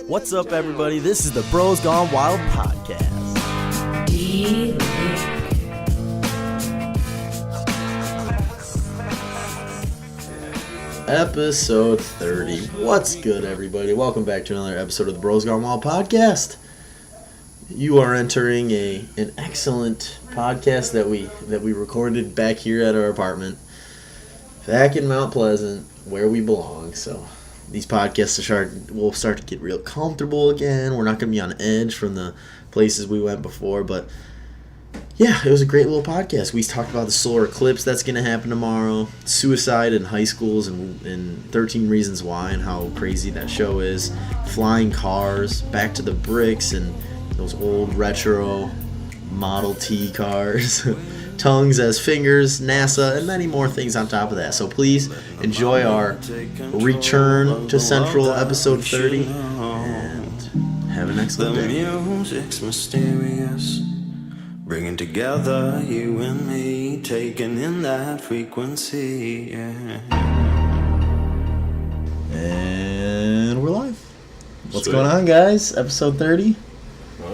What's up, everybody? This is the Bros Gone Wild podcast. Episode 30. What's good, everybody? Welcome back to another episode of the Bros Gone Wild podcast. You are entering an excellent podcast that we recorded back here at our apartment, back in Mount Pleasant, where we belong. So these podcasts will start to get real comfortable again. We're not going to be on edge from the places we went before, but yeah, it was a great little podcast. We talked about the solar eclipse that's going to happen tomorrow, suicide in high schools and 13 Reasons Why and how crazy that show is, flying cars, back to the bricks and those old retro Model T cars, tongues as fingers, NASA, and many more things on top of that. So please enjoy our return to Central episode 30 and have an excellent day. The music's mysterious, bringing together you and me, taking in that frequency. Yeah. And we're live. What's going on, guys? Episode 30.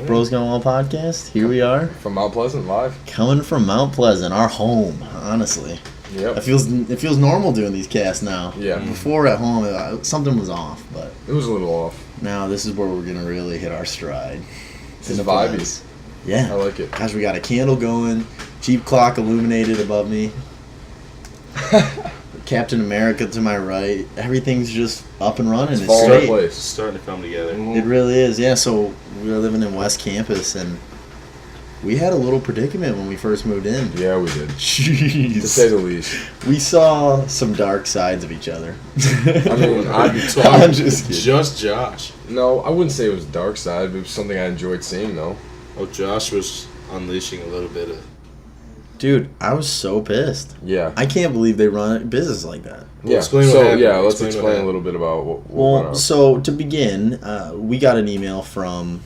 Bros Gone Wild podcast. Here we are. From Mount Pleasant, live. Coming from Mount Pleasant, our home, honestly. Yep. It feels normal doing these casts now. Yeah. Before at home, something was off, but It was a little off. now this is where we're going to really hit our stride. It's vibey. Yeah. I like it. Gosh, we got a candle going, Jeep clock illuminated above me, Captain America to my right. Everything's just up and running. It's falling in great. place. It's starting to come together. It really is, yeah. So we were living in West Campus, and we had a little predicament when we first moved in. Yeah, we did. Jeez. To say the least. We saw some dark sides of each other. I mean, I'm just kidding. Just Josh. No, I wouldn't say it was dark side, but it was something I enjoyed seeing, though. Oh, Josh was unleashing a little bit of... Dude, I was so pissed. Yeah. I can't believe they run a business like that. Yeah. explain what So, happened. yeah, let's Explain what explain a happened. little bit about what Well, went on. so to begin, we got an email from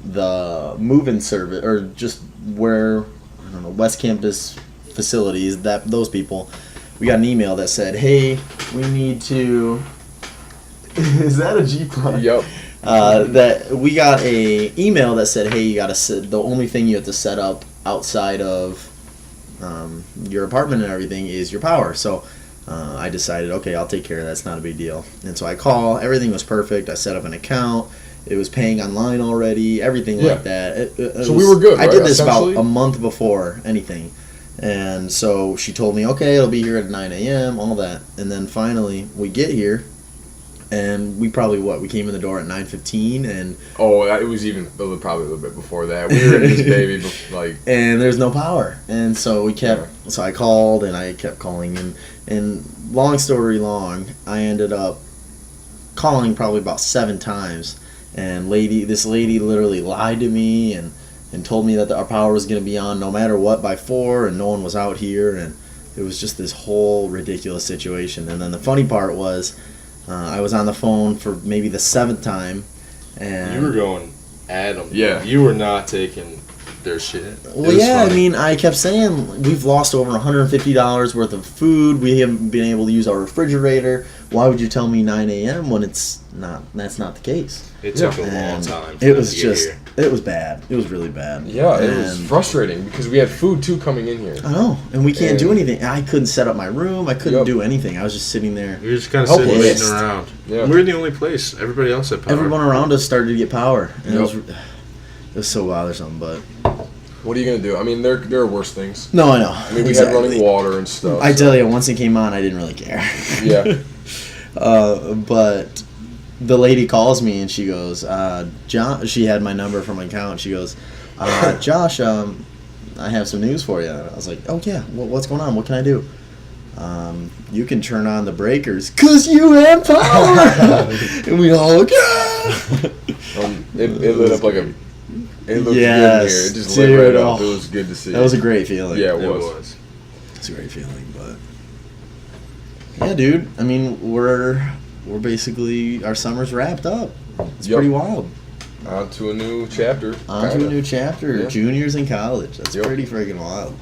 the move-in service, or just where, I don't know, West Campus facilities, those people. We got an email that said, hey, we need to... Is that a Jeep car? Yep. That we got a email that said, hey, you got to the only thing you have to set up outside of your apartment and everything is your power. So I decided, okay, I'll take care of that. It's not a big deal. And so I call. Everything was perfect. I set up an account. It was paying online already. Everything like that. So we were good, I right, did this about essentially? a month before anything. And so she told me, okay, it'll be here at 9 a.m., all that. And then finally we get here. And we probably, we came in the door at 9:15, and... Oh, it was probably a little bit before that. We were in this baby, And there's no power. And so we kept... Yeah. So I called, and I kept calling, and long story long, I ended up calling probably about 7 times. And this lady literally lied to me and told me that our power was going to be on no matter what by 4, and no one was out here, and it was just this whole ridiculous situation. And then the funny part was... I was on the phone for maybe the 7th time, and You were going at them. Yeah. You were not taking their shit. Well, yeah, funny. I mean, I kept saying we've lost over $150 worth of food. We haven't been able to use our refrigerator. Why would you tell me 9 a.m. when it's not? That's not the case. It took a long time. It was it was bad. It was really bad. Yeah, it was frustrating because we had food too coming in here. I know, and we can't do anything. I couldn't set up my room. I couldn't do anything. I was just sitting there. We were just kind of sitting Helpless. around. Yeah. We were the only place. Everybody else had power. Everyone around us started to get power, and it was so bothersome. But What are you going to do? I mean, there are worse things. no, I know. I mean, we had running water and stuff. I tell you, once it came on, I didn't really care. Yeah. But the lady calls me and she goes, John, she had my number from my account. She goes, Josh, I have some news for you. I was like, oh yeah, what's going on? What can I do? You can turn on the breakers because you have power. And we all, it lit up like a... It looked good in here. It just lit right up. It was good to see. That was a great feeling. Yeah, it was. It's a great feeling, but... Yeah, dude. I mean, we're basically... Our summer's wrapped up. It's pretty wild. On to a new chapter. On to a new chapter. Yeah. Juniors in college. That's pretty friggin' wild.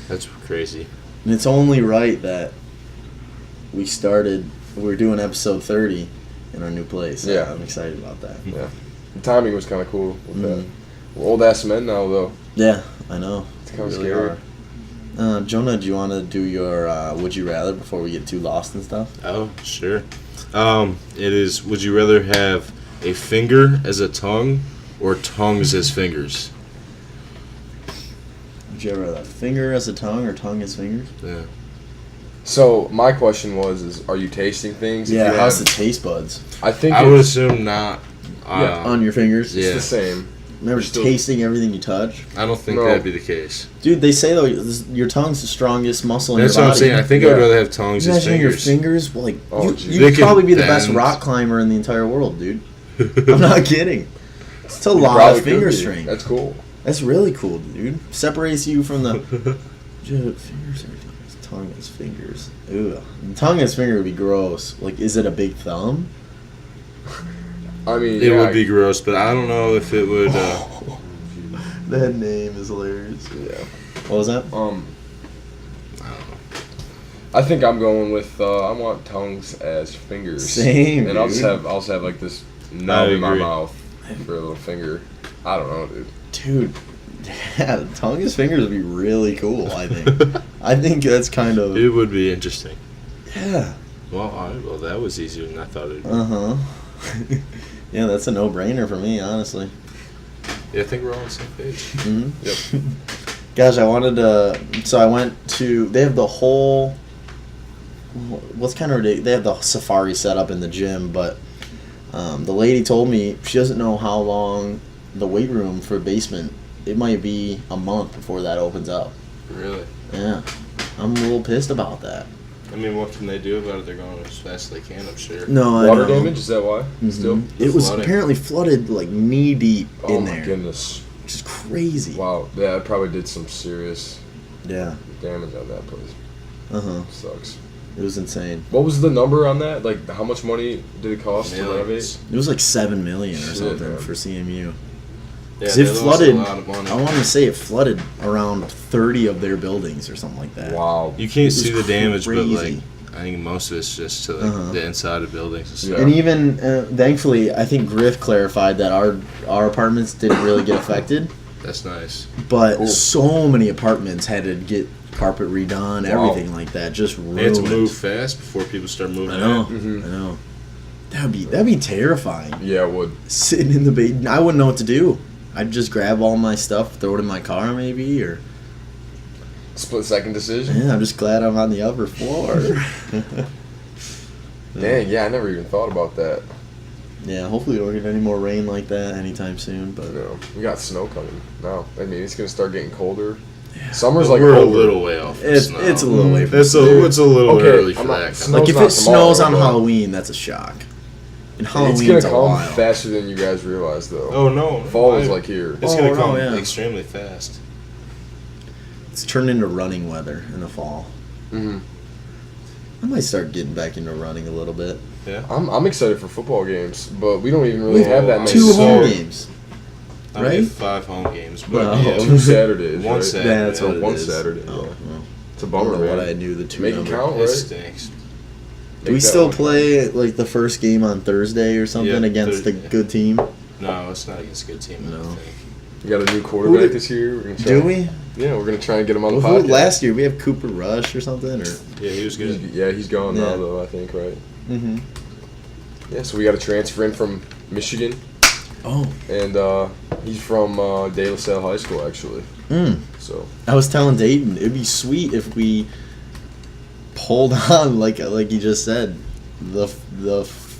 That's crazy. And it's only right that we're doing episode 30, in our new place. Yeah. I'm excited about that. Yeah. The timing was kind of cool with Mhm. that. We're old-ass men now, though. Yeah, I know. It's kind of Really scary. are. Jonah, do you want to do your Would You Rather before we get too lost and stuff? Oh, sure. It is, would you rather have a finger as a tongue or tongues as fingers? Would you ever have a finger as a tongue or tongue as fingers? Yeah. So my question is are you tasting things? If Yeah, you how's have- the taste buds? I think I would it's assume not. On your fingers? Yeah. the same. Remember Still- tasting everything you touch? I don't think No. that'd be the case. Dude, they say though your tongue's the strongest muscle in That's your what I'm body. saying. I think I would Yeah. rather have tongues as Imagine your fingers. fingers. Well, like Oh, you, geez. you'd They can probably be the best bend. rock climber in the entire world, dude. I'm not kidding. It's a You lot probably of finger could be. strength. That's cool. That's really cool, dude. Separates you from the fingers or tongue as fingers. Ooh, tongue as finger would be gross. Like, is it a big thumb? I mean, It yeah, would be gross, but I don't know if it would. That name is hilarious. Yeah. What was that? I don't know. I think I'm going with I want tongues as fingers. Same, And I'll dude. just have like this nub in my agree. mouth for a little finger. I don't know, dude. Dude, yeah, tongue as fingers would be really cool, I think. I think that's kind of... It would be interesting. Yeah. Well, well, that was easier than I thought it would be. Uh-huh. Yeah, that's a no-brainer for me, honestly. Yeah, I think we're all on the same page. hmm Yep. Gosh, I wanted to... So I went to... They have the whole... What's kind of ridiculous? They have the safari set up in the gym, but the lady told me she doesn't know how long the weight room for basement... It might be a month before that opens up. Really? Yeah. I'm a little pissed about that. I mean, what can they do about it? They're going as fast as they can, I'm sure. No, I Water know. damage, is that why? Mhm. Still? It was Flooding. apparently flooded like knee deep Oh in my there, goodness. which is crazy. Wow. Yeah, it probably did some serious Yeah. damage on that place. Uh huh. Sucks. It was insane. What was the number on that? Like, how much money did it cost to Millions. renovate? It was like $7 million or Shit, something man. for CMU. Yeah, 'Cause they it lost flooded. a lot of money. I want to say it flooded around 30 of their buildings or something like that. Wow. You can't was see the damage, but like crazy. I think most of it's just to like Uh-huh. the inside of buildings and stuff. Yeah. And even thankfully, I think Griff clarified that our apartments didn't really get affected, That's nice. but Cool. so many apartments had to get carpet redone, Wow. everything like that, just ruined. They had to move fast before people start moving. I know. Mhm. I know. That'd be terrifying. Yeah, it would. Sitting in the bed, I wouldn't know what to do. I'd just grab all my stuff, throw it in my car, maybe, or Split second decision? yeah. I'm just glad I'm on the upper floor. Dang, yeah, I never even thought about that. Yeah, hopefully we don't get any more rain like that anytime soon. But You know, we got snow coming now. I mean, it's gonna start getting colder. Summer's But like we're a over. little way off. From it's snow. a little way from It's snow. it's a little Okay, early for I'm not- that. Snow's Like if not it snows on tomorrow, but- Halloween, that's a shock. And It's Halloween's gonna a come while. faster than you guys realize, though. Oh no! Fall is I- like here. It's Oh, gonna no, come yeah. extremely fast. It's turned into running weather in the fall. hmm I might start getting back into running a little bit. Yeah. I'm excited for football games, but we don't even really have that many. Two so- home games. I mean, Right? 5 home games, but No. yeah, Two Saturdays. One right? Saturday. Yeah, that's what it One is. Saturday, Oh, yeah. well. It's a I bummer, don't know man. what I knew the two Make it number. count, It right? stinks. Do we Make that still one play like the first game on Thursday or something Yeah, against the Thursday. good team? No, it's not against a good team. I No. don't think. We got a new quarterback did- this year. We're gonna try, Do we? Yeah, we're gonna try and get him on the Well, who podcast. last year we have Cooper Rush or something or. Yeah, he was good. He's gone Yeah. now, though. I think, right? Mm-hmm. Yeah, so we got a transfer in from Michigan, Oh. and he's from De La Salle High School, actually. Mm. So I was telling Dayton it'd be sweet if we pulled on like you just said the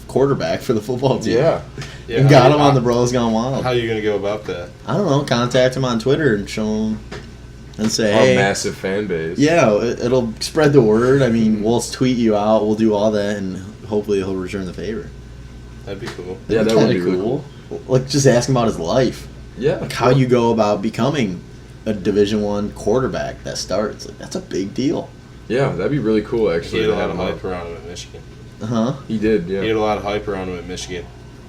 quarterback for the football team. yeah, Yeah, and how got you- him on the Bros Gone Wild. How are you gonna go about that? I don't know. Contact him on Twitter and show him and say, a hey, massive fan base. yeah, it'll spread the word. I mean, we'll tweet you out. We'll do all that, and hopefully he'll return the favor. That'd be cool. Yeah, that would be really cool. Like just ask him about his life, Yeah, like how you go about becoming a Division I quarterback that starts. Like that's a big deal. Yeah, that'd be really cool, He actually. had to a lot have of him hype up. around him at Michigan. Huh? He did, He yeah. had a lot of hype around him at Michigan.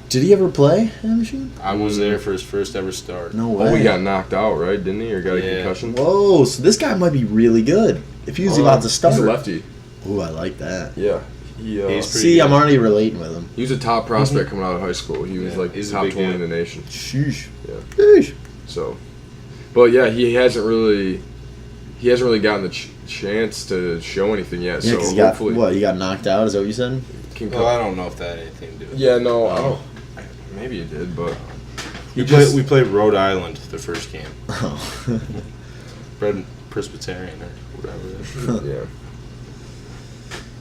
Did he ever play at Michigan? I was there for his first ever start. No way. Oh, he got knocked out, right? Didn't he? Or got a Yeah. concussion? Whoa! So this guy might be really good if he was about to start. He's a lefty. Ooh, I like that. Yeah, Yeah. He's pretty See, good. I'm already relating with him. He was a top prospect coming out of high school. He was he's a top big 20 dude. in the nation. Sheesh. Yeah. Sheesh. So, but yeah, he hasn't really gotten the chance to show anything yet. Yeah, So because he got, hopefully, what, he got knocked out? Is that what you said? can Well, I don't know if that had anything to do with it. Yeah, no, I don't. Maybe it did, but We played Rhode Island the first game. Oh. Presbyterian or whatever it is. yeah.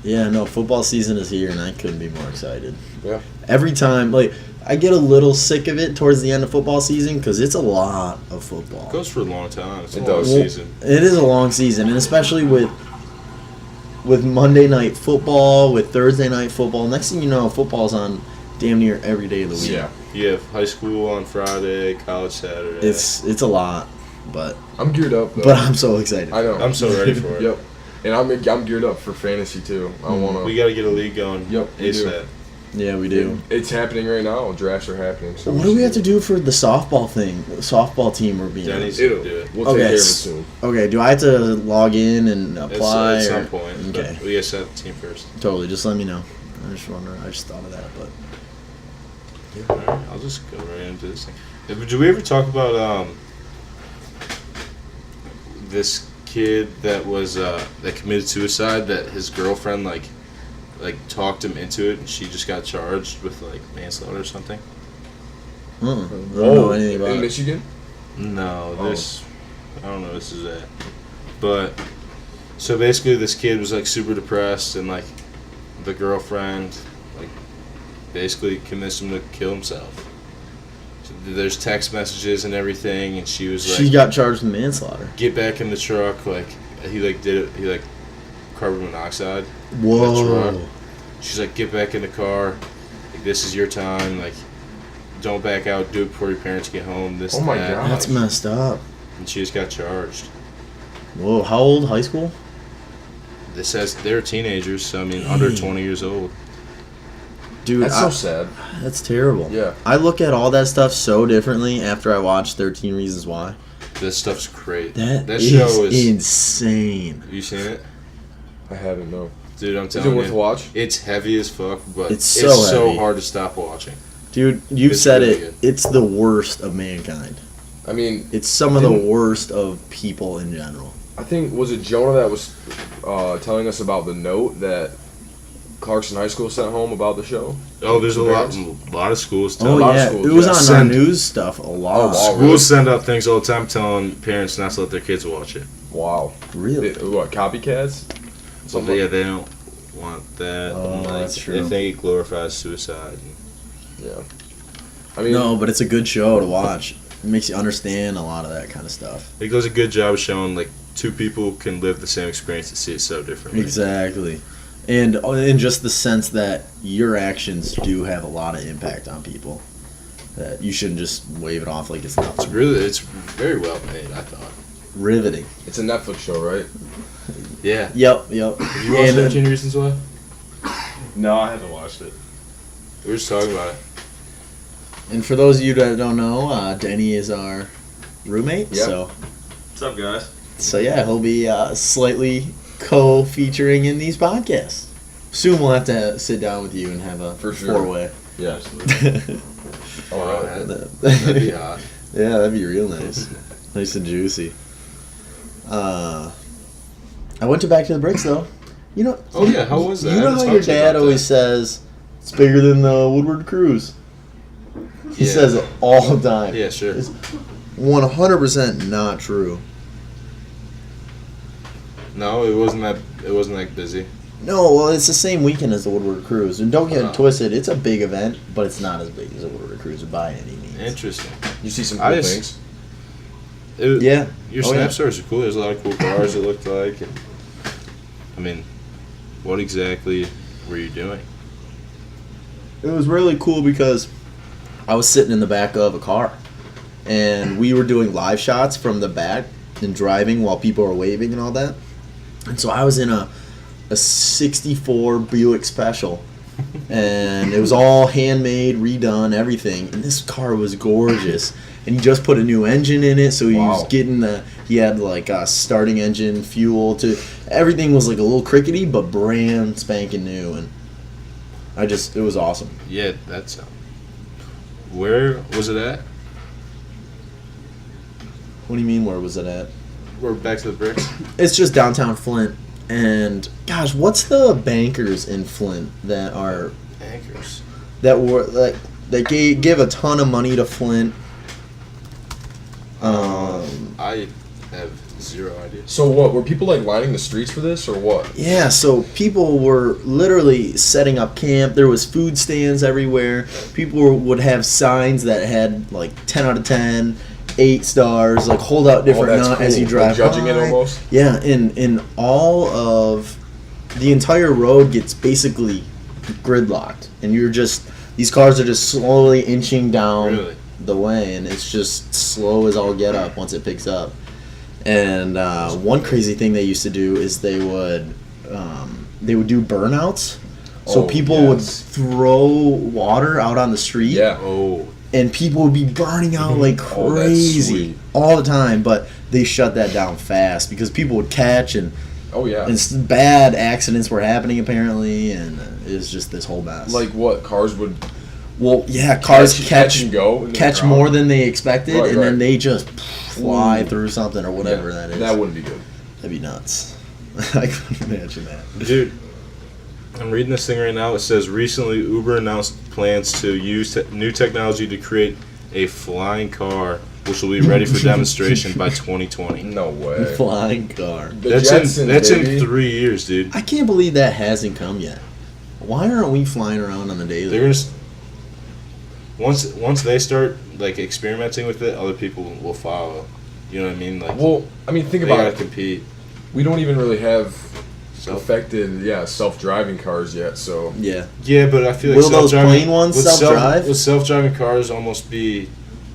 Yeah, no, football season is here, and I couldn't be more excited. Yeah. Every time, I get a little sick of it towards the end of football season because it's a lot of football. It goes for a long time. It's a It long does. season. It is a long season, and especially with Monday night football, with Thursday night football. Next thing you know, football's on damn near every day of the week. Yeah. You have high school on Friday, college Saturday. It's a lot, but I'm geared up, though. I'm so excited. I know. I'm so ready for it. Yep. And I'm geared up for fantasy, too. I want to. We got to get a league going. Yep, we do. ASAP. Yeah, we do. It's happening right now. Drafts are happening. So What do we have to do for the softball thing? The softball team we're being. Denny's It'll, gonna do it. we'll take Okay, care of it soon. Okay, do I have to log in and It's apply? at some or- point. Okay, But we got to set the team first. totally. Just let me know. I just wonder. I just thought of that, but Alright, I'll just go right into this thing. Did we ever talk about this kid that was that committed suicide? That his girlfriend like talked him into it, and she just got charged with manslaughter or something. I don't know anything about in it. Michigan? No, Oh. I don't know. This is it, but so basically, this kid was super depressed, and the girlfriend basically convinced him to kill himself. So there's text messages and everything, and she was She got charged with manslaughter. get back in the truck. He did it. He carbon monoxide. Whoa. truck. She's like, get back in the car. This is your time. Don't back out. Do it before your parents get home. This. Oh my that. God. That's messed up. And she just got charged. Whoa, how old? High school? This says they're teenagers, so under 20 years old. Dude, That's so sad. that's terrible. Yeah. I look at all that stuff so differently after I watch 13 Reasons Why. This stuff's great. That show is insane. Have you seen it? I haven't, no. Dude, I'm Is it telling worth you. a watch? It's heavy as fuck, but It's it's so so heavy. hard to stop watching. Dude, you've It's said really it. good. It's the worst of mankind. I mean, It's some of the Didn't- worst of people in general. I think, was it Jonah that was telling us about the note that Clarkson High School sent home about the show? Oh, there's a lot Parents? of schools Oh, lot of yeah. schools, It was yeah. on our Send- news stuff a lot. Oh, wow. Schools really? send out things all the time telling parents not to let their kids watch it. Wow. Really? What, copycats? So yeah, they don't want that. Oh, and, that's They true. think it glorifies suicide. Yeah. I mean, No, but it's a good show to watch. It makes you understand a lot of that kind of stuff. It does a good job of showing two people can live the same experience and see it so differently. Exactly. And in just the sense that your actions do have a lot of impact on people. That you shouldn't just wave it off like it's nothing. It's very well made, I thought. Riveting. it's a Netflix show, right? Yeah. Yep. Have you watched And, 13 Reasons Why? No, I haven't watched it. We were just talking about it. And for those of you that don't know, Denny is our roommate. Yep. What's up, guys? So yeah, he'll be slightly co-featuring in these podcasts. Soon we'll have to sit down with you and have a For sure. four-way. Yeah. Oh, right. that'd be hot. Yeah, that'd be real nice. Nice and juicy. I went to Back to the Bricks though. You know. Oh, yeah, how was that? You I know haven't how your talked to you dad about always says it's bigger than the Woodward Cruise. He Yeah. says it all the time. Yeah, sure. It's 100% not true. No, it wasn't that busy. No, well, it's the same weekend as the Woodward Cruise, and don't get it Oh. twisted. It's a big event, but it's not as big as the Woodward Cruise by any means. Interesting. You see some I cool just- things? Yeah. Your Oh, snap yeah. stores are cool. There's a lot of cool cars, it looked like. And, I mean, what exactly were you doing? It was really cool because I was sitting in the back of a car, and we were doing live shots from the back and driving while people were waving and all that. And so I was in a 64 Buick Special, and it was all handmade, redone, everything. And this car was gorgeous. And he just put a new engine in it, so he was Wow. getting he had like a starting engine, fuel, everything was like a little crickety, but brand spanking new. And It was awesome. Yeah, that's. Where was it at? What do you mean, where was it at? We're back to the bricks. It's just downtown Flint. And, gosh, what's the bankers in Flint that are... Anchors. That were, like, that give a ton of money to Flint? I have zero idea. So what? Were people like lining the streets for this, or what? Yeah, so people were literally setting up camp. There was food stands everywhere. People would have signs that had like 10 out of 10, 8 stars, like hold out different that's as cool. you drive Like judging it by. almost? Yeah, and all of the entire road gets basically gridlocked, and these cars are just slowly inching down Really? the way, and it's just slow as all get up once it picks up. And one crazy thing they used to do is they would do burnouts. So Oh, people would yes. throw water out on the street, Yeah. Oh, and people would be burning out like Oh, that's crazy sweet. all the time. But they shut that down fast because people would catch, and Oh yeah. bad accidents were happening apparently, and it was just this whole mess. Like what? Cars would well, yeah, cars catch and go into the catch ground? more than they expected, Right, and then right. they just fly Ooh. through something or whatever Yeah, that is. That wouldn't be good. That'd be nuts. I couldn't imagine that. dude. I'm reading this thing right now. It says recently Uber announced plans to use new technology to create a flying car, which will be ready for demonstration by 2020. No way. Flying car. The That's Jetsons, in baby. 3 years, dude. I can't believe that hasn't come yet. Why aren't we flying around on the daily? They're gonna once they start like experimenting with it, other people will follow. You know what I mean? Like, Well, I mean, think they about gotta it. compete. We don't even really have So affected, self-driving cars yet. So Yeah. yeah, but I feel like Will those self-driving- plain ones would self-drive? Would self-driving cars almost be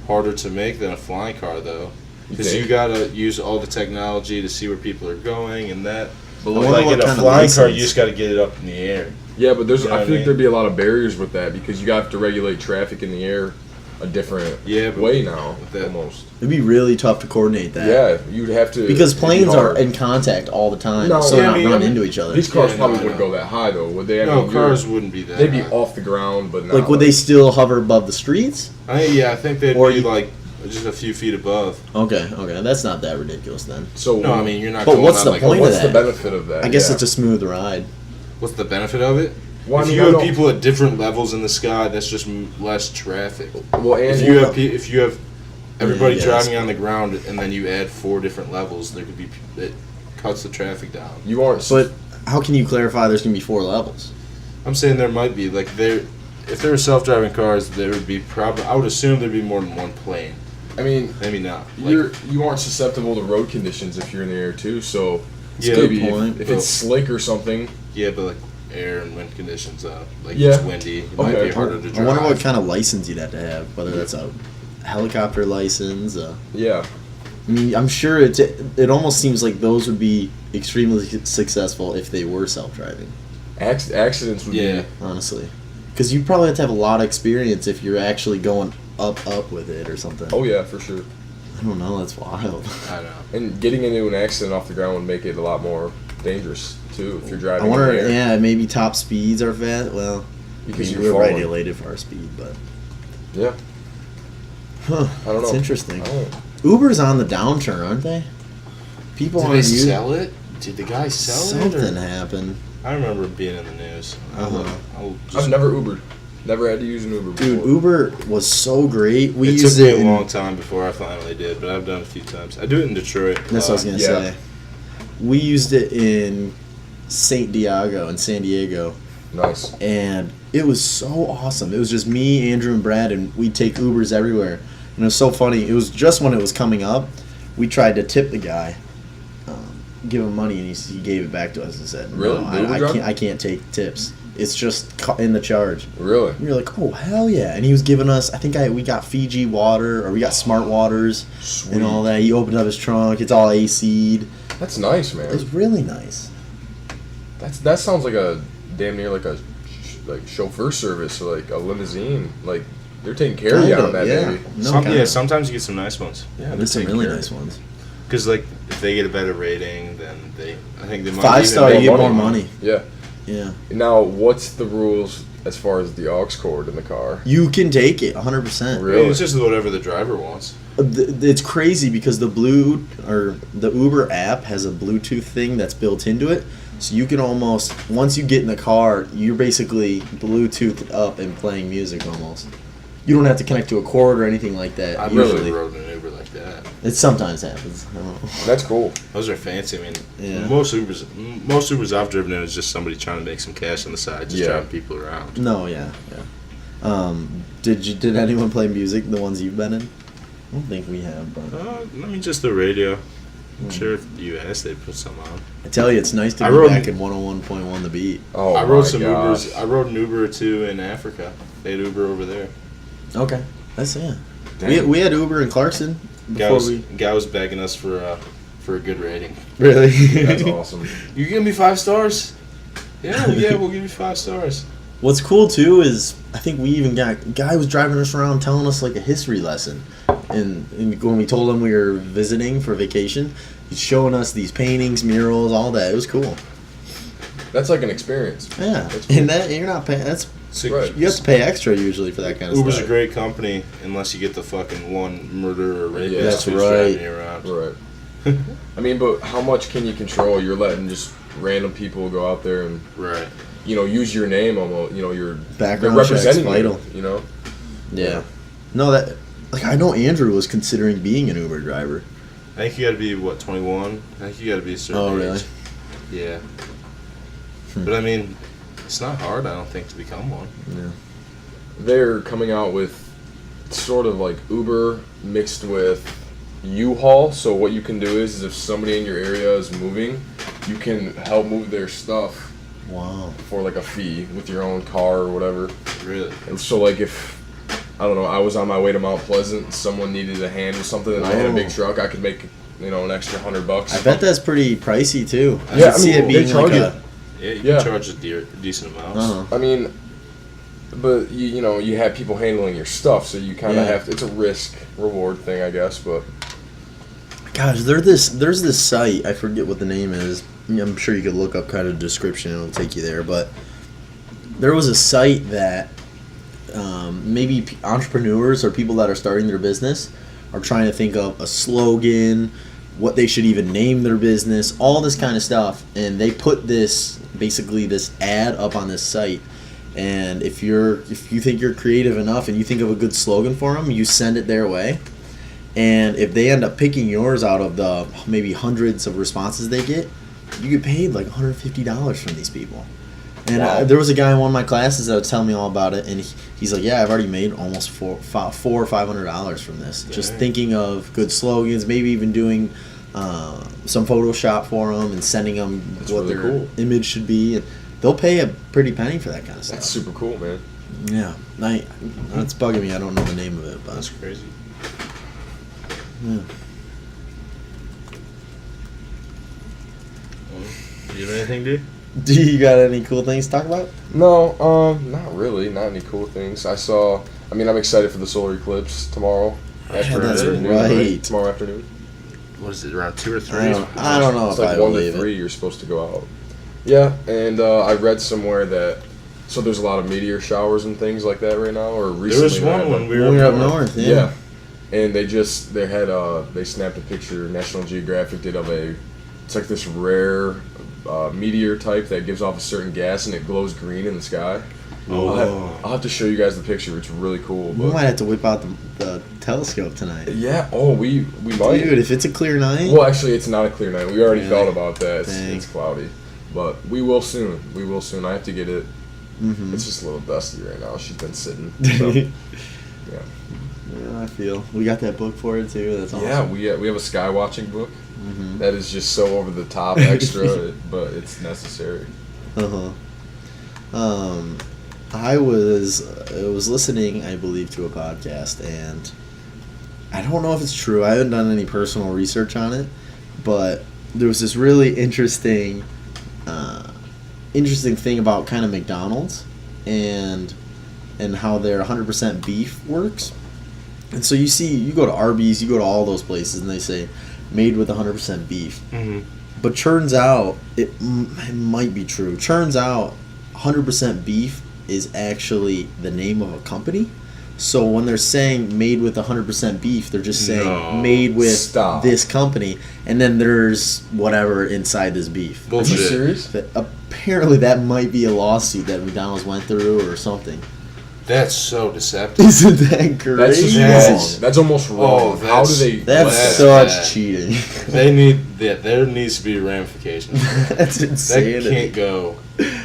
harder to make than a flying car though? Because you think? gotta use all the technology to see where people are going and that. I wonder Like what in a kind of flying car, license. you just gotta get it up in the air. yeah, but there's You know I what I feel like mean? there'd be a lot of barriers with that because you have to regulate traffic in the air a different Yeah, but way now with that- almost. It'd be really tough to coordinate that. Yeah, you'd have to Because it'd be planes are hard. in contact all the time, No, so yeah, they're I not mean- running into each other. These cars Yeah, probably no, I wouldn't know. go that high though, would they? I No, mean, cars wouldn't be that. they'd be high. off the ground, but not Like, would they still hover above the streets? I think they'd Or be you- like just a few feet above. Okay, that's not that ridiculous then. So No, I mean you're not. But going what's on, the like, point of what's the that? benefit of that? I guess Yeah. it's a smooth ride. What's the benefit of it? Well, I if mean, you I have don't- people at different levels in the sky, that's just less traffic. well, and If you have everybody Yeah, driving that's- on the ground and then you add 4 different levels, there could be it cuts the traffic down. you aren't. But how can you clarify there's going to be 4 levels? I'm saying there might be like if there were self-driving cars, there would be probably. I would assume there'd be more than one plane. I mean, Maybe not. Like, you aren't susceptible to road conditions if you're in the air too. So Yeah, maybe good point. if it's slick or something. yeah, but like air and wind conditions, like Yeah. it's windy, it might Okay. be harder to I drive. wonder what kind of license you'd have to have, whether that's a helicopter license. Yeah. I mean, I'm sure it almost seems like those would be extremely successful if they were self-driving, Accidents would Yeah. be. honestly. Because you probably have to have a lot of experience if you're actually going up with it or something. Oh yeah, for sure. I don't know, that's wild. I don't know. And getting into an accident off the ground would make it a lot more dangerous too if you're driving. I wonder, in the air. yeah, maybe top speeds are fast. Well, Because I mean, you're we're falling. regulated for our speed, but Yeah. huh, I don't it's know. interesting. I don't- Uber's on the downturn, aren't they? People Did aren't they using sell it? Did the guy sell it? something Or? happened. I remember it being in the news. Uh-huh. I'll just, I've never Ubered. Never had to use an Uber before. Dude, Uber was so great. We it used took me it a in, long time before I finally did, but I've done it a few times. I do it in Detroit. That's what I was gonna Yeah. say. We used it in San Diego, Nice. and it was so awesome. It was just me, Andrew, and Brad, and we'd take Ubers everywhere. And it was so funny. It was just when it was coming up, we tried to tip the guy, give him money, and he gave it back to us and said, Really? "No, The Uber driver? I can't take tips. It's just in the charge." Really? And you're like, "Oh hell yeah!" And he was giving us, we got Fiji water, or we got Smart Waters, Sweet. and all that. He opened up his trunk. It's all AC'd. That's nice, It man. was really nice. That sounds like a damn near like a chauffeur service or like a limousine. Like they're taking care of you on that, yeah. baby. No, kinda. Sometimes you get some nice ones. Yeah, There's some really nice ones. Because like if they get a better rating, then I think they might 5 even star, make you get more money. money. Yeah. Yeah. Now, what's the rules as far as the aux cord in the car. You can take it 100%. Really? It's just whatever the driver wants. It's crazy because the Uber app has a Bluetooth thing that's built into it. So you can almost, once you get in the car, you're basically Bluetoothed up and playing music almost. You don't have to connect to a cord or anything like that. I've usually. really rode an Uber like that. It sometimes happens. I don't know. That's cool. Those are fancy. I mean, Yeah. most Ubers I've driven in is just somebody trying to make some cash on the side, just driving people around. No, yeah. Did anyone play music, the ones you've been in? I don't think we have, but I mean, just the radio. I'm sure if you asked, they'd put some on. I tell you, it's nice to I be rode- back in 101.1 The Beat. Oh, I rode my some gosh. Ubers. I rode an Uber or two in Africa. They had Uber over there. Okay, that's it. Damn. We had Uber in Clarkson Guy before was begging us for a good rating. Really? That's awesome. You give me 5 stars? Yeah, we'll give you 5 stars. What's cool too is I think we even got a guy was driving us around telling us like a history lesson, and when we told him we were visiting for vacation, he's showing us these paintings, murals, all that. It was cool. That's like an experience. Yeah, That's cool. and that you're not paying. That's So Right. you have to pay extra usually for that kind of Uber's stuff. a great company unless you get the fucking one murderer or rapist That's who's right. driving you around. Right. I mean, but how much can you control? You're letting just random people go out there and, Right. use your name almost. You're Background they're checks representing vital. you. Yeah. No, that like I know Andrew was considering being an Uber driver. I think you got to be 21. I think you got to be a certain Oh, age. really? Yeah. But I mean, it's not hard. I don't think to become one. Yeah. They're coming out with sort of like Uber mixed with U-Haul. So what you can do is if somebody in your area is moving, you can help move their stuff Wow. for like a fee with your own car or whatever. Really. And so like if I don't know, I was on my way to Mount Pleasant, someone needed a hand with something, and I had a big truck, I could make an extra $100. I bet that's pretty pricey too. I Yeah, could see I mean, it they being charge like it. Yeah, you Yeah. can charge a decent amount. Uh-huh. I mean, but you have people handling your stuff, so you kind of Yeah. have to. It's a risk reward thing, I guess. But Gosh, there's this site, I forget what the name is. I'm sure you could look up kind of description, it'll take you there. But there was a site that maybe entrepreneurs or people that are starting their business are trying to think of a slogan, what they should even name their business, all this kind of stuff. And they put this ad up on this site. And if you think you're creative enough and you think of a good slogan for them, you send it their way. And if they end up picking yours out of the maybe hundreds of responses they get, you get paid like $150 from these people. And Wow. there was a guy in one of my classes that was telling me all about it, and he's like, "Yeah, I've already made almost $400 or $500 from this, just Dang. thinking of good slogans, maybe even doing some Photoshop for them and sending them what really their cool. image should be, and they'll pay a pretty penny for that kind of stuff." that's super cool, man. Yeah, that's bugging me. I don't know the name of it, but That's crazy. yeah. Do you have anything, dude? Do you got any cool things to talk about? No, not really. Not any cool things. I'm excited for the solar eclipse tomorrow. Yeah, that's afternoon, right. Tomorrow afternoon. What is it, around 2 or 3? I don't know It's if like I 1 believe to 3. it. You're supposed to go out. Yeah, and I read somewhere that there's a lot of meteor showers and things like that right now. Or recently There was there one had when them. we When were we were up north. north, yeah. And they snapped a picture. National Geographic did of it's like this rare meteor type that gives off a certain gas and it glows green in the sky. Oh. I'll have to show you guys the picture. It's really cool. We But might have to whip out the telescope tonight. yeah. Oh, we might. Dude, if it's a clear night. Well, actually, it's not a clear night. We already Really? thought about that. Dang. It's cloudy, but we will soon. We will soon. I have to get it. Mhm. It's just a little dusty right now. She's been sitting. So, yeah. Yeah, I feel. We got that book for it too. That's awesome. Yeah, we have a sky watching book Mhm. that is just so over the top extra, but it's necessary. Uh-huh. I was listening, I believe, to a podcast, and I don't know if it's true. I haven't done any personal research on it, but there was this really interesting thing about kind of McDonald's and how their 100% beef works. And so you go to Arby's, you go to all those places, and they say made with 100% beef. Mm-hmm. But turns out it might be true. Turns out 100% beef is actually the name of a company. So when they're saying made with 100% beef, they're just saying made with this company, and then there's whatever inside this beef. Bullshit. Are you serious? Apparently that might be a lawsuit that McDonald's went through or something. That's so deceptive. Isn't that crazy? That's almost wrong. How do they? That's such cheating. There needs to be ramifications. That's insane. That can't go.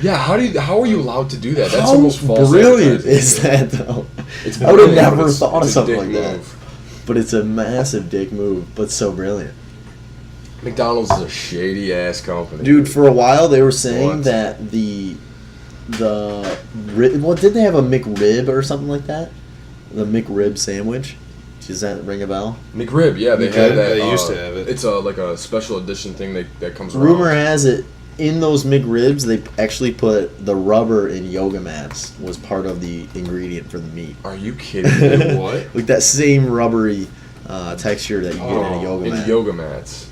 Yeah, how are you allowed to do that? That's How almost false. brilliant is that, though? It's I would have brilliant, never but it's thought of a something dick like that. move. But it's a massive dick move, but so brilliant. McDonald's is a shady ass company. Dude, for a while they were saying What? that well, did they have a McRib or something like that? The McRib sandwich? Does that ring a bell? McRib, yeah, they McRib, had that. they used to have it. It's like a special edition thing that comes around. Rumor has it, in those McRibs, they actually put the rubber in yoga mats was part of the ingredient for the meat. Are you kidding me? What? Like that same rubbery texture that you get in a yoga in mat. yoga mats.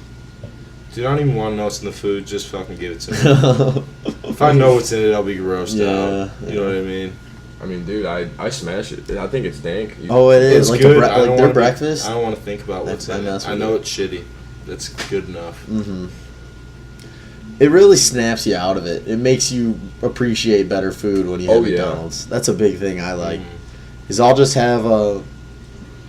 Dude, I don't even want to know what's in the food. Just fucking give it to me. If I know what's in it, I'll be grossed out. You know what I mean? I mean, dude, I smash it. I think it's dank. Oh, it is. It's Like, good. like their breakfast? I don't want to think about what's in it. I know it's shitty. That's good enough. Mm-hmm. It really snaps you out of it. It makes you appreciate better food when you have McDonald's. That's a big thing I like. Is I'll just have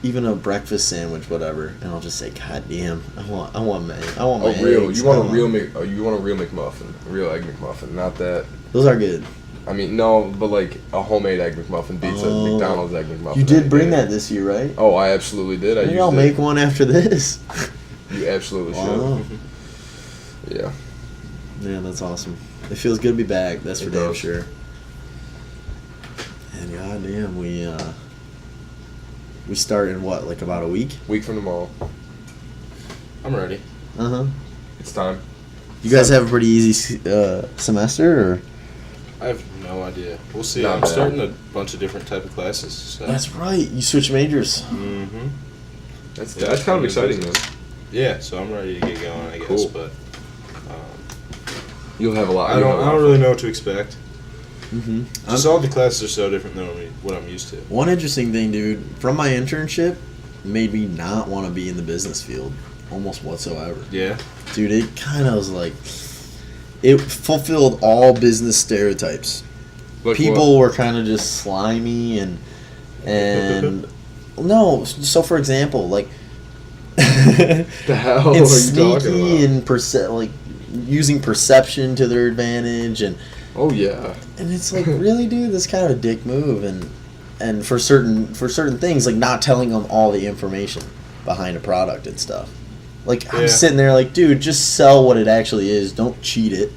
even a breakfast sandwich, whatever, and I'll just say, "God damn, I want my eggs." You want a real McMuffin, a real egg McMuffin, not that. Those are good. I mean, no, but like a homemade egg McMuffin beats a McDonald's egg McMuffin. You did bring that this year, right? Oh, I absolutely did. Maybe I'll make one after this. You absolutely Wow. should. Yeah. Yeah, that's awesome. It feels good to be back. That's for It damn does. sure. And goddamn, we start in what, like about a week? Week from tomorrow. I'm ready. Uh huh. It's time. You guys have a pretty easy semester, or? I have no idea. We'll see. Not I'm bad. starting a bunch of different type of classes. So. That's right. You switch majors. Mm-hmm. That's Yeah, kind of it's exciting, business. man. Yeah, so I'm ready to get going, I guess. Cool. But You'll have a lot. I don't really know what to expect. Mm-hmm. Just all the classes are so different than what I'm used to. One interesting thing, dude, from my internship, made me not want to be in the business field almost whatsoever. Yeah. Dude, it kind of was like, it fulfilled all business stereotypes. Like People were kind of just slimy and no. So for example, like the hell it's are you talking sneaky about? and like using perception to their advantage, and Oh yeah. it's like, really, dude, that's kind of a dick move, and for certain things, like not telling them all the information behind a product and stuff. Like, I'm sitting there like, dude, just sell what it actually is. Don't cheat it.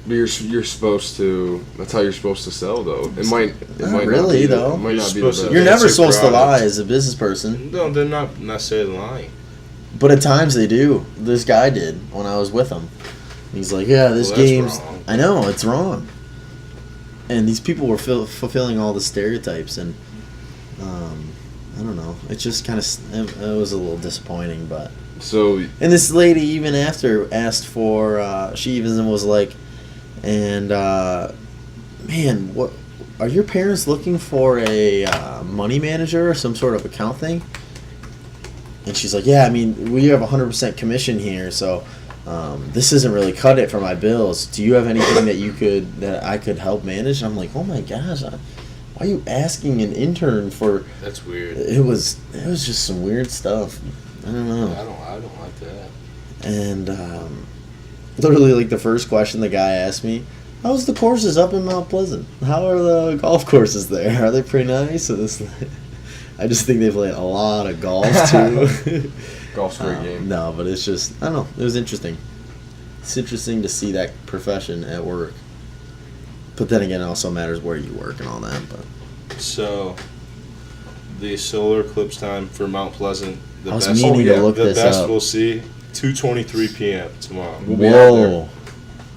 But you're supposed to. That's how you're supposed to sell, though. It might Not not really, be though. It might You're not be the supposed to- best. You're That's never your supposed to product. lie as a business person, No, they're not necessarily lying. but at times they do. This guy did when I was with him. He's like, yeah, this Well, that's game's... wrong. I know, it's wrong. And these people were fulfilling all the stereotypes, and I don't know. It just kind of... It was a little disappointing, but... So And this lady even after asked for... she even was like, and... man, what... Are your parents looking for a money manager or some sort of account thing? And she's like, yeah, I mean, we have 100% commission here, so this isn't really cut it for my bills. Do you have anything that I could help manage? And I'm like, oh my gosh, why are you asking an intern for? That's weird. It was just some weird stuff. I don't know. I don't like that. And literally, like the first question the guy asked me, how's the courses up in Mount Pleasant? How are the golf courses there? Are they pretty nice? I just think they play a lot of golf too. golf's a great game. No, but it's just, I don't know. It was interesting. It's interesting to see that profession at work. But then again, it also matters where you work and all that. But So, the solar eclipse time for Mount Pleasant, the I was best, meaning to look the this best up. we'll see, 2:23 p.m. tomorrow. We'll be out there. Whoa.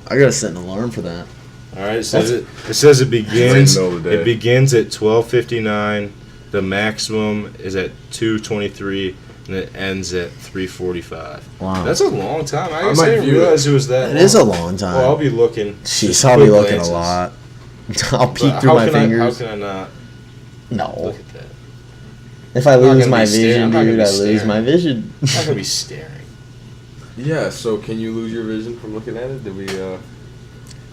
I gotta set an alarm for that. All right, it says it begins. Right in the middle of the day. It begins at 12:59. The maximum is at 2:23, and it ends at 3:45. Wow. That's a long time. I might didn't view realize it was that. It long. is a long time. Well, I'll be looking. Jeez, Just I'll be quick looking glances. a lot. I'll peek But through my fingers. How can I not No. look at that? If I I'm not lose gonna my be staring. vision, I'm not gonna dude, be I lose staring. my vision. I'm not gonna be staring. Yeah. So can you lose your vision from looking at it? Did we?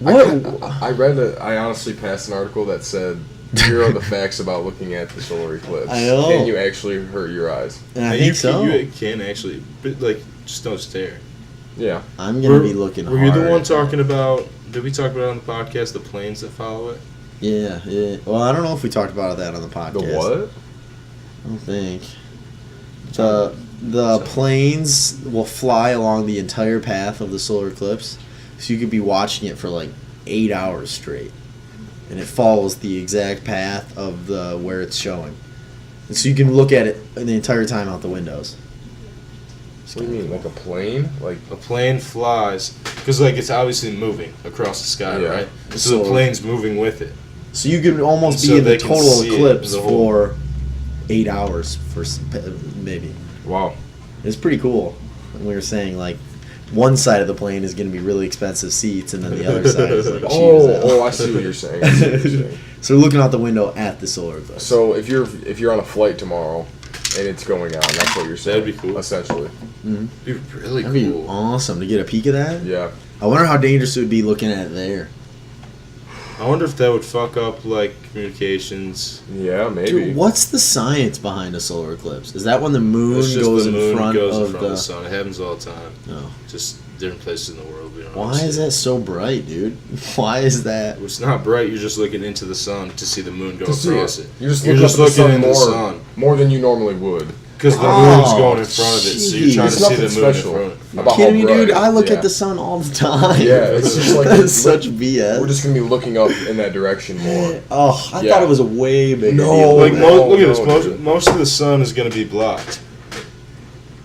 What? I honestly passed an article that said, "Here are the facts about looking at the solar eclipse." I know. Can you actually hurt your eyes? I You think so. You can actually, but like, just don't stare. Yeah. I'm going to be looking Were hard. you the one at that. talking about? Did we talk about on the podcast the planes that follow it? Yeah, yeah. Well, I don't know if we talked about that on the podcast. The what? I don't think. The planes will fly along the entire path of the solar eclipse, so you could be watching it for like 8 hours straight, and it follows the exact path of the where it's showing, and so you can look at it the entire time out the windows. What do you mean, like a plane? Like A plane flies because like it's obviously moving across the sky, Yeah. right? So So- the plane's moving with it. So you can almost So be in the they can total see it, eclipse the whole- for 8 hours maybe. wow. It's pretty cool. We were saying like one side of the plane is going to be really expensive seats, and then the other side is like cheap as hell. I see what you're saying. I see what you're saying. So we're looking out the window at the solar eclipse. So if you're on a flight tomorrow and it's going on, that's what you're saying. That'd be cool. Essentially. Be really That'd be cool. awesome to get a peek of that. Yeah. I wonder how dangerous it would be looking at it there. I wonder if that would fuck up like communications. Yeah, maybe. Dude, what's the science behind a solar eclipse? Is that when the moon It's just goes the moon in front goes of in front the? of the sun. It happens all the time. No. Just different places in the world. We don't Why always is see that it. so bright, dude? Why is that? It's not bright. You're just looking into the sun to see the moon go To see across it. You're just You're looking, just up at the looking sun into the more, sun more than you normally would. because the Oh, moon's going in front of it. So you're trying to It's see the nothing moon special in front of it. about how Kidding me, dude? bright. I look Yeah. at the sun all the time. Yeah, it's just like That's such BS. We're just gonna be looking up in that direction more. Oh, I Yeah. thought it was a way bigger No, deal. Like than no, that. look at this. no, Most, dude. most of the sun is going to be blocked.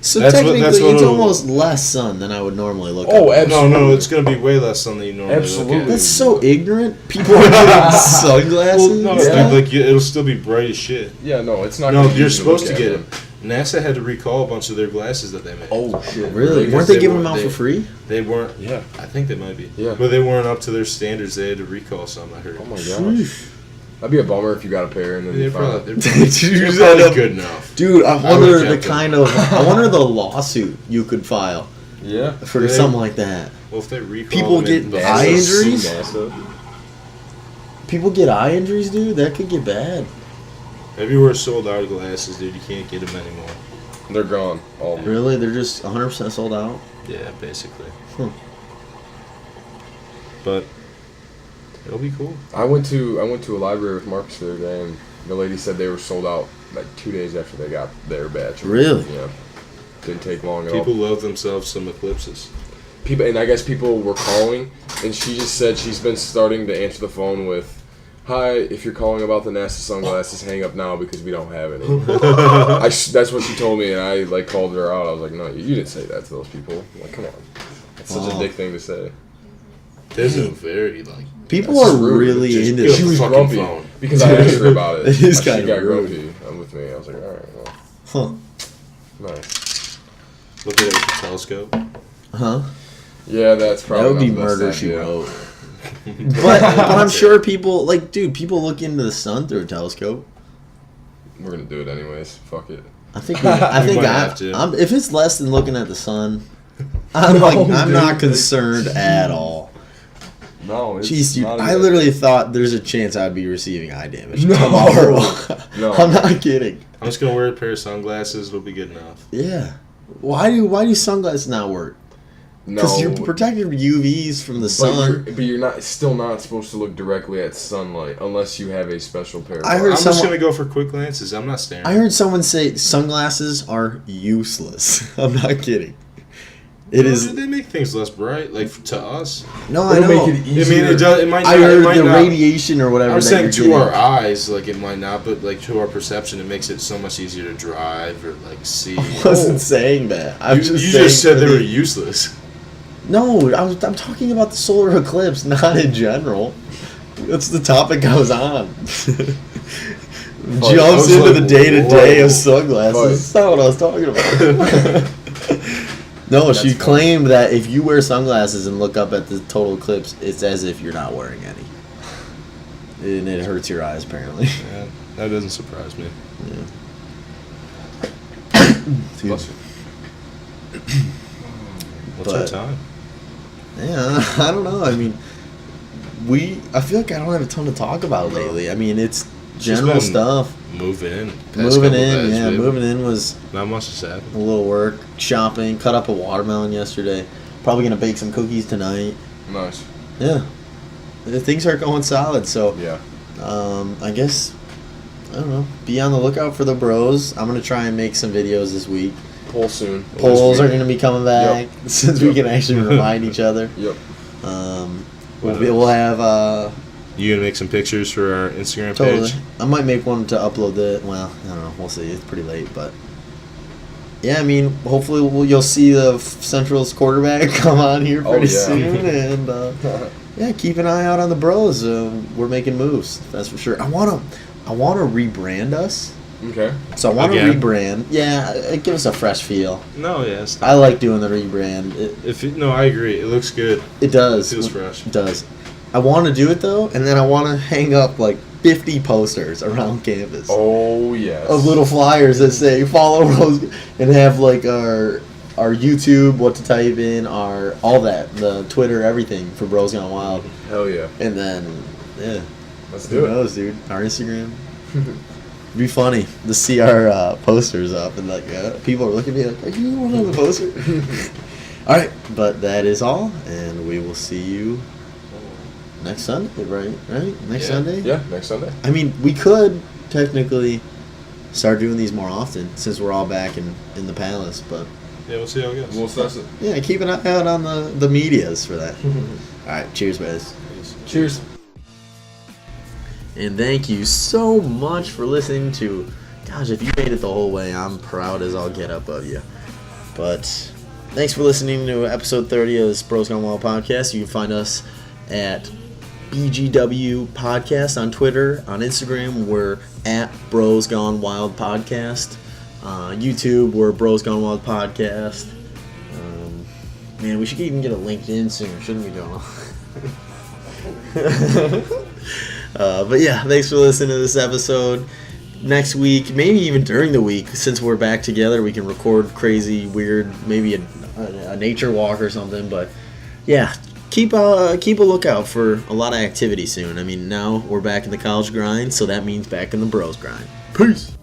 So That's what- technically, that's what it's it'll- almost less sun than I would normally look Oh, at. absolutely. No, it's going to be way less sun than you normally Absolutely. look at. That's so ignorant. People are getting sunglasses. Well, no, Yeah. dude, like it'll still be bright as shit. Yeah, no, it's not. No, gonna be you're easy supposed to look get at it. NASA had to recall a bunch of their glasses that they made. Oh shit! Really? Because Weren't they they giving them weren't- out for free? They weren't. Yeah. I think they might be. Yeah. But they weren't up to their standards. They had to recall some. I heard. Oh my gosh. That'd be a bummer if you got a pair and then They're you found probably, out. they're probably, Did you they're just probably end up- good enough. Dude, I wonder would the kept kind of I wonder the lawsuit you could file Yeah. for They- something like that. Well, if they recall People them in get the- eye NASA, injuries? NASA. People get eye injuries, dude. That could get bad. Everywhere sold out glasses, dude. You can't get them anymore. They're gone. All Really? They're just 100% sold out. Yeah, basically. Hmm. But it'll be cool. I went to a library with Marcus the other day, and the lady said they were sold out like 2 days after they got their batch. Really? Yeah. Didn't take long at People all. love themselves some eclipses. People, and I guess people were calling, and she just said she's been starting to answer the phone with, "Hi, if you're calling about the NASA sunglasses, hang up now because we don't have any." That's what she told me, and I like called her out. I was like, "No, you didn't say that to those people. Like, come on, that's such Wow. a dick thing to say." There's a very like. People That's are rude. really Just into go She was fucking grumpy phone. because I asked her about it. It is She kinda got rude. grumpy with me. I was like, "All right, well, Huh. nice." Look at it with the telescope. Huh? Yeah, that's probably That would be not the best murder, she idea. wrote. But I'm sure people, like, dude, people look into the sun through a telescope. We're gonna do it anyways. Fuck it. I think might have to. if it's less than looking at the sun, I'm not concerned at all. No, it's Jeez, dude, not a I good- literally thought there's a chance I'd be receiving eye damage No. tomorrow. No. I'm not kidding. I'm just gonna wear a pair of sunglasses. It'll be good enough. Yeah. Why do sunglasses not work? Because No, you're protected from UVs from the but sun. you're not still not supposed to look directly at sunlight unless you have a special pair. Of I heard I'm someone- just gonna go for quick glances. I'm not staring. I heard someone say sunglasses are useless. I'm not kidding. It is. They make things less bright, like to us. No, I It'll know. make it I easier. mean, it does. It might not. I heard it might the not, radiation or whatever. I'm that saying you're to getting. our eyes, like it might not, but like to our perception, it makes it so much easier to drive or like see. I wasn't saying that. I'm You just you saying just said for they were the- useless. No, I'm talking about the solar eclipse, not in general. That's the topic I was on. I Jumps was into like, the day-to-day whoa. of sunglasses. Fuck. That's not what I was talking about. No, she That's claimed that if you wear sunglasses and look up at the total eclipse, it's as if you're not wearing any. and it hurts your eyes apparently. Yeah, that doesn't surprise me. Bless you. What's But- our time? Yeah, I don't know. I mean, I feel like I don't have a ton to talk about lately. I mean, it's general been stuff. Moving in. Past Moving couple in, days, yeah, baby. moving in was Not much has happened. a little work. Shopping, cut up a watermelon yesterday. Probably gonna bake some cookies tonight. Nice. Yeah, things are going solid. So, Yeah. I guess I don't know. Be on the lookout for the bros. I'm gonna try and make some videos this week. Poll soon. Polls This are week. gonna be coming back since we Yep. can actually remind each other. Yep. We'll have You gonna make some pictures for our Instagram totally. page? I might make one to upload it. Well, I don't know. We'll see. It's pretty late, but yeah. I mean, hopefully you'll see the Central's quarterback come on here pretty yeah. soon, and yeah, keep an eye out on the bros. We're making moves. That's for sure. I want to rebrand us. Okay. So I want to Again? rebrand. Yeah, it gives us a fresh feel. No, yes. I like doing the rebrand. No, I agree. It looks good. It does. It feels fresh. It does. I want to do it though, and then I want to hang up like 50 posters around campus Oh yes. of little flyers that say "Follow Rose" and have like our YouTube, what to type in, all that, the Twitter, everything for Bros Gone Wild, Hell yeah. and then yeah, Let's who do it. knows, dude? Our Instagram. It'd be funny to see our posters up and like people are looking at me like, "Are you one of the poster?" All right, but that is all, and we will see you next Sunday, right? Next Yeah. Sunday. Yeah. Next Sunday. I mean, we could technically start doing these more often since we're all back in the palace, but Yeah, we'll see how it goes. We'll assess it. yeah, keep an eye out on the medias for that. All right, cheers, guys. Cheers. And thank you so much for listening to. Gosh, if you made it the whole way, I'm proud as all get up of you. But thanks for listening to episode 30 of this Bros Gone Wild podcast. You can find us at BGW Podcast on Twitter, on Instagram. We're at Bros Gone Wild Podcast. YouTube, we're Bros Gone Wild Podcast. Man, we should even get a LinkedIn soon, shouldn't we, Jonah? But yeah, thanks for listening to this episode. Next week, maybe even during the week, since we're back together, we can record crazy, weird, maybe a nature walk or something. But yeah, keep a lookout for a lot of activity soon. I mean, now we're back in the college grind, so that means back in the bros grind. Peace.